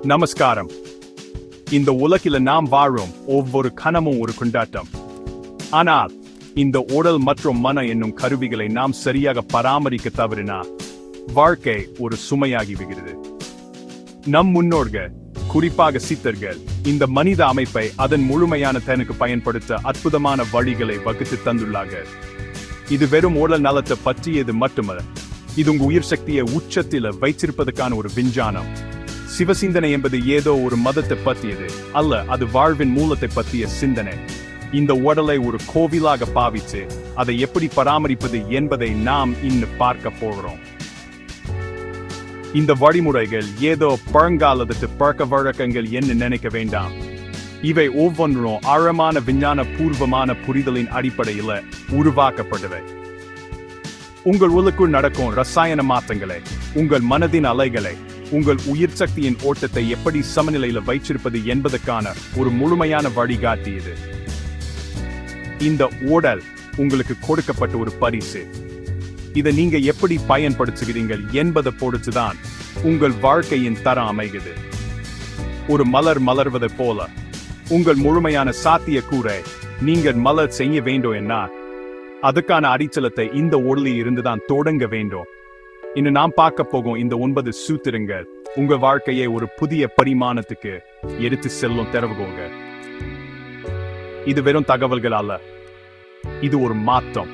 நமஸ்காரம். இந்த உலகில நாம் வாழும் ஒவ்வொரு கணமும் ஒரு கொண்டாட்டம். ஆனால் இந்த உடல் மற்றும் மன என்னும் கருவிகளை நாம் சரியாக பராமரிக்க தவறினால் வாழ்க்கை ஒரு சுமையாகி விடுகிறது. நம் முன்னோர்கள், குறிப்பாக சித்தர்கள், இந்த மனித அமைப்பை அதன் முழுமையான தனக்கு பயன்படுத்த அற்புதமான வழிகளை வகுத்து தந்துள்ளார்கள். இது வெறும் உடல் நலத்தை பற்றியது மட்டுமல்ல, இது உங்க உயிர் சக்தியை உச்சத்தில் வைத்திருப்பதற்கான ஒரு விஞ்ஞானம். சிவசிந்தனை என்பது ஏதோ ஒரு மதத்தை பற்றியது அல்ல, அது வாழ்வின் மூலத்தை பற்றிய சிந்தனை. இந்த உடலை ஒரு கோவிலாக பாவித்து அதை எப்படி பராமரிப்பது என்பதை நாம் இன்னும் பார்க்க போகிறோம். இந்த வழிமுறைகள் ஏதோ பழங்காலத்து பழக்க வழக்கங்கள் என்று நினைக்க வேண்டாம். இவை ஒவ்வொன்றும் ஆழமான விஞ்ஞான பூர்வமான புரிதலின் அடிப்படையில் உருவாக்கப்பட்டவை. உங்கள் உலகுக்குள் நடக்கும் ரசாயன மாற்றங்களை, உங்கள் மனதின் அலைகளை, உங்கள் உயிர் சக்தியின் ஓட்டத்தை எப்படி சமநிலையில் வைத்திருப்பது என்பதற்கான ஒரு முழுமையான வழிகாட்டி இது. இந்த உடல் உங்களுக்கு கொடுக்கப்பட்ட ஒரு பரிசு. இதை நீங்க எப்படி பயன்படுத்துகிறீர்கள் என்பதை பொறுத்துதான் உங்கள் வாழ்க்கையின் தரம் அமைகிறது. ஒரு மலர் மலர்வதை போல உங்கள் முழுமையான சாத்தியக்கூறை நீங்கள் மலர் செய்ய வேண்டும் என்றால் அதுக்கான அடித்தளத்தை இந்த உடலில் இருந்துதான் தொடங்க வேண்டும். இன்னும் நாம் பார்க்க போகும் இந்த 9 சூத்திரங்கள் உங்க வாழ்க்கையை ஒரு புதிய பரிமாணத்துக்கு எடுத்து செல்லும் திறவுகோல்கள். இது வெறும் தகவல்கள் அல்ல, இது ஒரு மாற்றம்.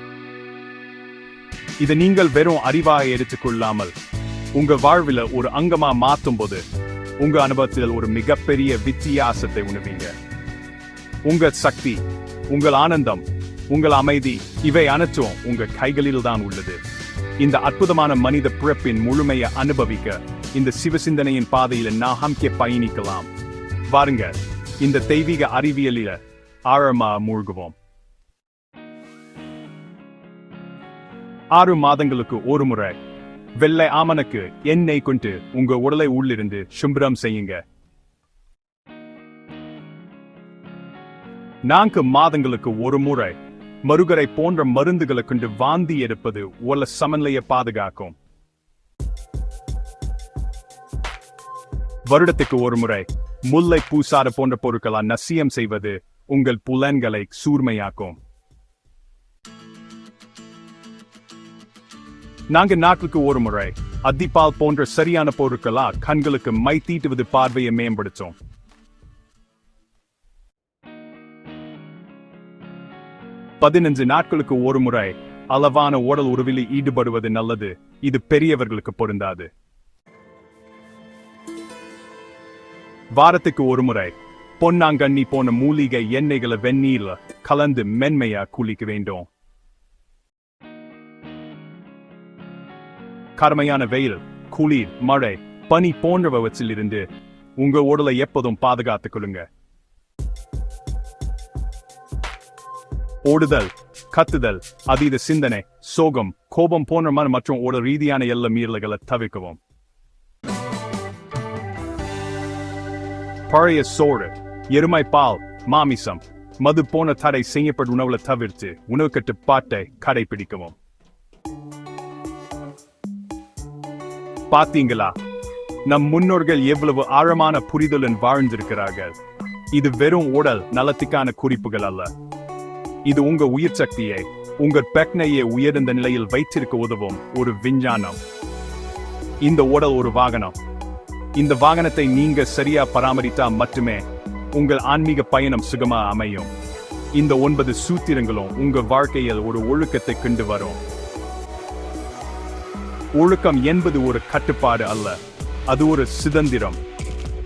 இதை நீங்கள் வெறும் அறிவாக எடுத்துக்கொள்ளாமல் உங்க வாழ்வில் ஒரு அங்கமா மாற்றும் போது உங்க அனுபவத்தில் ஒரு மிகப்பெரிய வித்தியாசத்தை உணர்வீங்க. உங்கள் சக்தி, உங்கள் ஆனந்தம், உங்கள் அமைதி, இவை அனைத்தும் உங்க கைகளில் தான் உள்ளது. இந்த அற்புதமான மனித பிறப்பின் முழுமையை அனுபவிக்க இந்த சிவசிந்தனையின் பாதையில் நாம் பயணிக்கலாம். வாருங்க, இந்த தெய்வீக அறிவியலில் ஆழமா மூழ்குவோம். 6 மாதங்களுக்கு ஒரு முறை வெள்ளை ஆமணக்கு எண்ணெய் கொண்டு உங்க உடலை உள்ளிருந்து சும்பரம் செய்யுங்க. 4 மாதங்களுக்கு ஒரு முறை மருகரை போன்ற மருந்துகளை கொண்டு வாந்தி எடுப்பது உள்ள சமநிலையை பாதுகாக்கும். வருடத்துக்கு ஒரு முறை முல்லை பூசாறு போன்ற பொருட்களால் நசியம் செய்வது உங்கள் புலன்களை சூர்மையாக்கும். 4 நாட்களுக்கு ஒரு முறை அத்திப்பால் போன்ற சரியான பொருட்களால் கண்களுக்கு மை தீட்டுவது பார்வையை மேம்படுத்தும். 15 நாட்களுக்கு ஒரு முறை அளவான உடல் உறவில் ஈடுபடுவது நல்லது. இது பெரியவர்களுக்கு பொருந்தாது. வாரத்துக்கு ஒரு முறை பொன்னாங்கண்ணி போன மூலிகை எண்ணெய்களை வெந்நீர்ல கலந்து மென்மையா குளிக்க வேண்டும். கடுமையான வெயில், குளிர், மழை, பனி போன்றவற்றில் இருந்து உங்க உடலை எப்போதும் பாதுகாத்துக் கொள்ளுங்க. ஓடுதல், கத்துதல், அதீத சிந்தனை, சோகம், கோபம் போன்ற மன மற்றும் உடல் ரீதியான எல்லா மீறல்களை தவிர்க்கவும். பழைய சோறு, எருமை பால், மாமிசம், மது போன தடை செய்யப்பட்ட உணவுகளை தவிர்த்து உணவு கட்டுப்பாட்டை கடைபிடிக்கவும். பார்த்தீங்களா, நம் முன்னோர்கள் எவ்வளவு ஆழமான புரிதலுடன் வாழ்ந்திருக்கிறார்கள். இது வெறும் உடல் நலத்துக்கான குறிப்புகள் அல்ல, இது உங்க உயிர் சக்தியை, உங்கள் பெக்னையை உயர்ந்த நிலையில் வைத்திருக்க உதவும் ஒரு விஞ்ஞானம். இந்த உடல் ஒரு வாகனம். இந்த வாகனத்தை நீங்க சரியா பராமரித்தால் மட்டுமே உங்கள் ஆன்மீக பயணம் சுகமா அமையும். இந்த 9 சூத்திரங்களும் உங்க வாழ்க்கையில் ஒரு ஒழுக்கத்தை கொண்டு வரும். ஒழுக்கம் என்பது ஒரு கட்டுப்பாடு அல்ல, அது ஒரு சுதந்திரம்.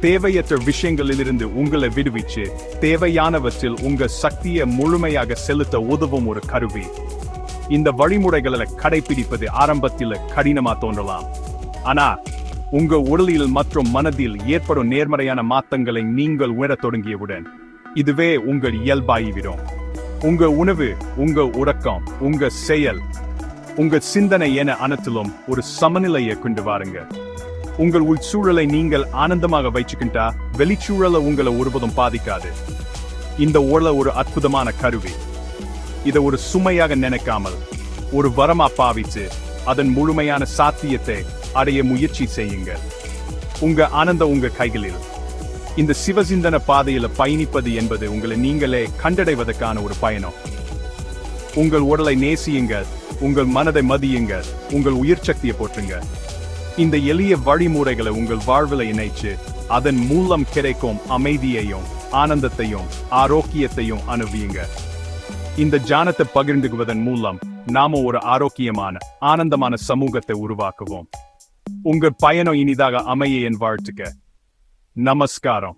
தேவையற்ற விஷயங்களிலிருந்து உங்களை விடுவிச்சு தேவையானவற்றில் உங்க சக்தியை முழுமையாக செலுத்த உதவும் ஒரு கருவி. இந்த வழிமுறைகளை கடைபிடிப்பது ஆரம்பத்தில் கடினமா தோன்றலாம், ஆனா உங்க உடலில் மற்றும் மனதில் ஏற்படும் நேர்மறையான மாற்றங்களை நீங்கள் உணரத் தொடங்கியவுடன் இதுவே உங்கள் இயல்பாகிவிடும். உங்க உணவு, உங்க உறக்கம், உங்க செயல், உங்க சிந்தனை என அனைத்திலும் ஒரு சமநிலையை கொண்டு வாருங்க. உங்கள் உள்சூழலை நீங்கள் ஆனந்தமாக வைச்சுக்கிட்டா வெளிச்சூழலை உங்களை ஒருபோதும் பாதிக்காது. இந்த உடல் ஒரு அற்புதமான கருவி. இதை ஒரு சுமையாக நினைக்காமல் ஒரு வரமா பாவித்து அதன் முழுமையான சாத்தியத்தை அடைய முயற்சி செய்யுங்கள். உங்க ஆனந்தம் உங்க கைகளில். இந்த சிவசிந்தன பாதையில பயணிப்பது என்பது உங்களை நீங்களே கண்டடைவதற்கான ஒரு பயணம். உங்கள் உடலை நேசியுங்க, உங்கள் மனதை மதியுங்க, உங்கள் உயிர் சக்தியை போற்றுங்க. இந்த எளிய வழிமுறைகளை உங்கள் வாழ்வில் இணைச்சு அதன் மூலம் கிடைக்கும் அமைதியையும் ஆனந்தத்தையும் ஆரோக்கியத்தையும் அனுபவியுங்க. இந்த ஞானத்தை பகிர்ந்துக்குவதன் மூலம் நாம ஒரு ஆரோக்கியமான ஆனந்தமான சமூகத்தை உருவாக்குவோம். உங்கள் பயணம் இனிதாக அமைய என் வாழ்த்துக்க. நமஸ்காரம்.